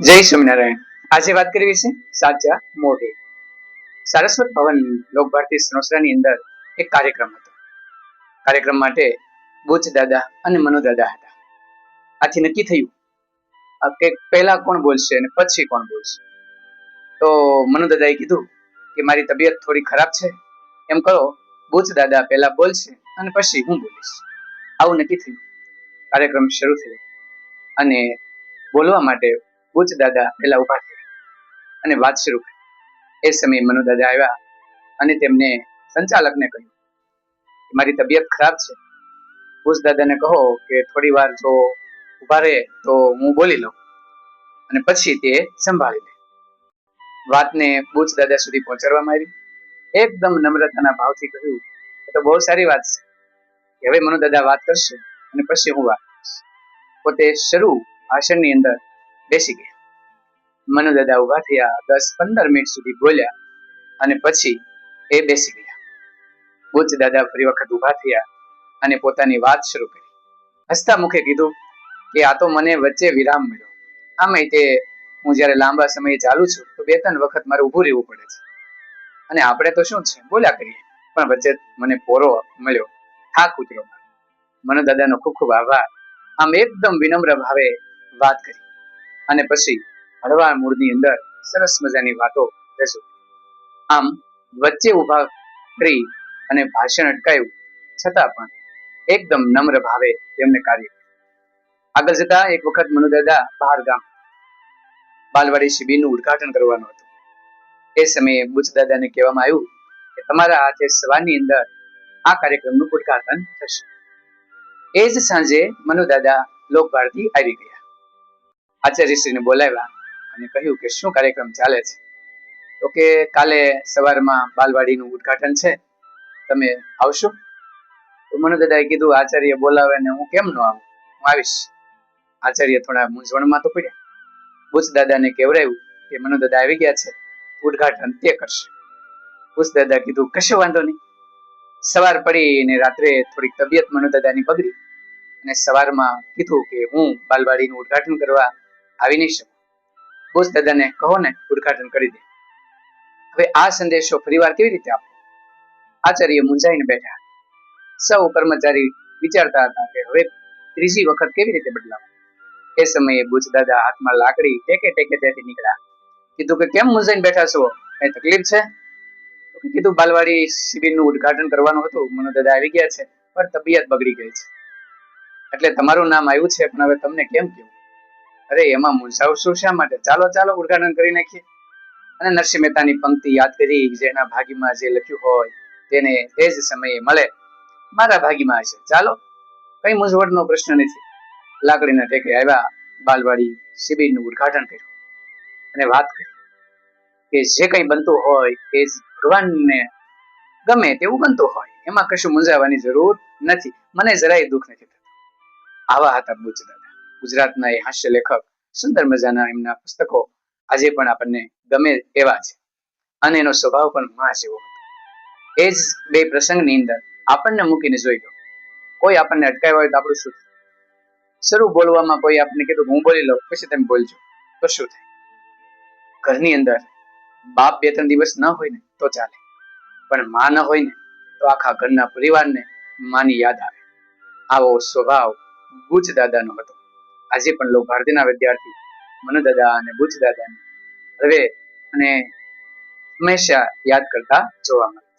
જય સ્વામિનારાયણ। આજે વાત કરવી છે સાચા મોઢે। સારસ્વત ભવન લોક ભારતી સનોસરાની અંદર એક કાર્યક્રમ હતો। કાર્યક્રમ માટે બુચ દાદા અને મનુ દાદા હતા। આથી નક્કી થયું કે પહેલા કોણ બોલશે અને પછી કોણ બોલશે। તો મનુ દાદાએ કીધું કે મારી તબિયત થોડી ખરાબ છે, એમ કરો બુચ દાદા પહેલા બોલશે અને પછી હું બોલીશ। આવું નક્કી થયું। કાર્યક્રમ શરૂ થયો અને બોલવા માટે બુચ દાદા પહેલા ઉભા થયા અને વાત શરૂ કરી। એ સમયે મનુ દાદા આવ્યા અને તેમને સંચાલકને કહ્યું કે મારી તબિયત ખરાબ છે, બુચ દાદાને કહો કે થોડી વાર જો ઉભા રહે તો હું બોલી લઉં અને પછી તે સંભાળી લે। વાતને બુચ દાદા સુધી પહોંચાડવામાં આવી। એકદમ નમ્રતાના ભાવથી કહ્યું તો બહુ સારી વાત છે કે હવે મનુ દાદા વાત કરશે અને પછી હું વાત કરીશ। પોતે શરૂ ભાષણની અંદર બેસી ગયા। મનુ દાદા ઉભા થયા, 10-15 મિનિટ સુધી બોલ્યા અને પછી એ બેસી ગયા। બુચ દાદા ફરી વખત ઉભા થયા અને પોતાની વાત શરૂ કરી। હસતા મુખે કીધું કે આ તો મને વચ્ચે વિરામ મળ્યો, આમે તે હું જ્યારે લાંબા સમયે ચાલુ છું તો 2-3 વખત મારે ઊભું રહેવું પડે છે અને આપણે તો શું છે બોલ્યા કરીએ, પણ વચ્ચે મને પોરો મળ્યો, થાક ઉતર્યો। મનુ દાદાનો ખૂબ ખૂબ આભાર। આમ એકદમ વિનમ્ર ભાવે વાત કરી અને પછી હળવા મૂળની અંદર સરસ મજાની વાતો રજૂ કરી। આમ વચ્ચે ઉભા કરી અને ભાષણ અટકાયું છતાં પણ એકદમ નમ્ર ભાવે તેમને કાર્ય કર્યું। આગળ જતા એક વખત મનુ દાદા બહાર ગામ બાલવાડી શિબિરનું ઉદ્ઘાટન કરવાનું હતું। એ સમયે બુચ દાદાને કહેવામાં આવ્યું કે તમારા હાથે સવારની અંદર આ કાર્યક્રમનું ઉદ્ઘાટન થશે। એ જ સાંજે મનુ દાદા લોક ભારતી આવી ગયા। આચાર્યશ્રીને બોલાવ્યા અને કહ્યું કે શું કાર્યક્રમ ચાલે છે? તો કે કાલે સવારમાં બાલવાડીનું ઉદ્ઘાટન છે, તમે આવશો? તો મનુ દાદાએ કીધું આચાર્ય બોલાવે ને હું કેમ ન આવું, હું આવીશ। આચાર્ય થોડા મૂંઝવણમાં તો પડ્યા। બુચ દાદાને કહેવરાયું કે મનુ દાદા આવી ગયા છે, ઉદ્ઘાટન તે કરશે। બુચ દાદા કીધું કશો વાંધો નહીં। સવાર પડી ને રાત્રે થોડીક તબિયત મનુ દાદાની બગડી અને સવારમાં કીધું કે હું બાલવાડીનું ઉદ્ઘાટન કરવા આવી નહીં શકું। બુચ દાદાને કહો ને ઉદ્ઘાટન કરી દે। હવે આ સંદેશો ફરીવાર કેવી રીતે આપવો? આચાર્ય મૂંઝાઈને બેઠા। સૌ કર્મચારી વિચારતા હતા કે હવે ત્રીજી વખત કેવી રીતે બદલાવ? એ સમયે બુચ દાદા હાથમાં લાકડી ટેકે ટેકે ત્યાંથી નીકળ્યા। કીધું કે કેમ મૂંઝાઈને બેઠા છો, કઈ તકલીફ છે? તો કીધું બાલવાડી શિબિરનું ઉદ્ઘાટન કરવાનું હતું, મનુ દાદા આવી ગયા છે પણ તબિયત બગડી ગઈ છે, એટલે તમારું નામ આવ્યું છે પણ હવે તમને કેમ કેવું? અરે એમાં મૂંઝાવશો શા માટે? ચાલો ચાલો ઉદ્ઘાટન કરી નાખીએ। અને નરસિંહ મહેતાની પંક્તિ યાદ કરી, જેના ભાગ્યમાં જે લખ્યું હોય તેને તે જ સમયે મળે, મારા ભાગ્યમાં હશે, ચાલો કઈ મૂંઝવણનો પ્રશ્ન નથી। લાકડીના ટેકે આવ્યા, બાલવાડી શિબિરનું ઉદ્ઘાટન કર્યું અને વાત કરી કે જે કંઈ બનતું હોય એ ભગવાનને ગમે તેવું બનતું હોય, એમાં કશું મૂંઝાવાની જરૂર નથી, મને જરાય દુઃખ નથી થતું। આવા હતા બુચ દાદા, ગુજરાતના એ હાસ્ય લેખક। સુંદર મજાના એમના પુસ્તકો આજે પણ આપણને ગમે એવા છે અને એનો સ્વભાવ પણ માં જેવો હતો। એ જ બે પ્રસંગની અંદર આપણને મૂકીને જોઈ લો, કોઈ આપણને અટકાવ્યા હોય તો આપણું શું થાય? શરૂ બોલવામાં કોઈ આપણને કીધું હું બોલી લઉં પછી તમે બોલજો, તો શું થાય? ઘરની અંદર બાપ 2-3 દિવસ ન હોય ને તો ચાલે, પણ માં ન હોય ને તો આખા ઘરના પરિવારને માની યાદ આવે। આવો સ્વભાવ બુચ દાદાનો હતો। આજે પણ લોક ભારતીના વિદ્યાર્થી મનુ દાદા અને બુચ દાદાને હવે અને હંમેશા યાદ કરતા જોવા મળે।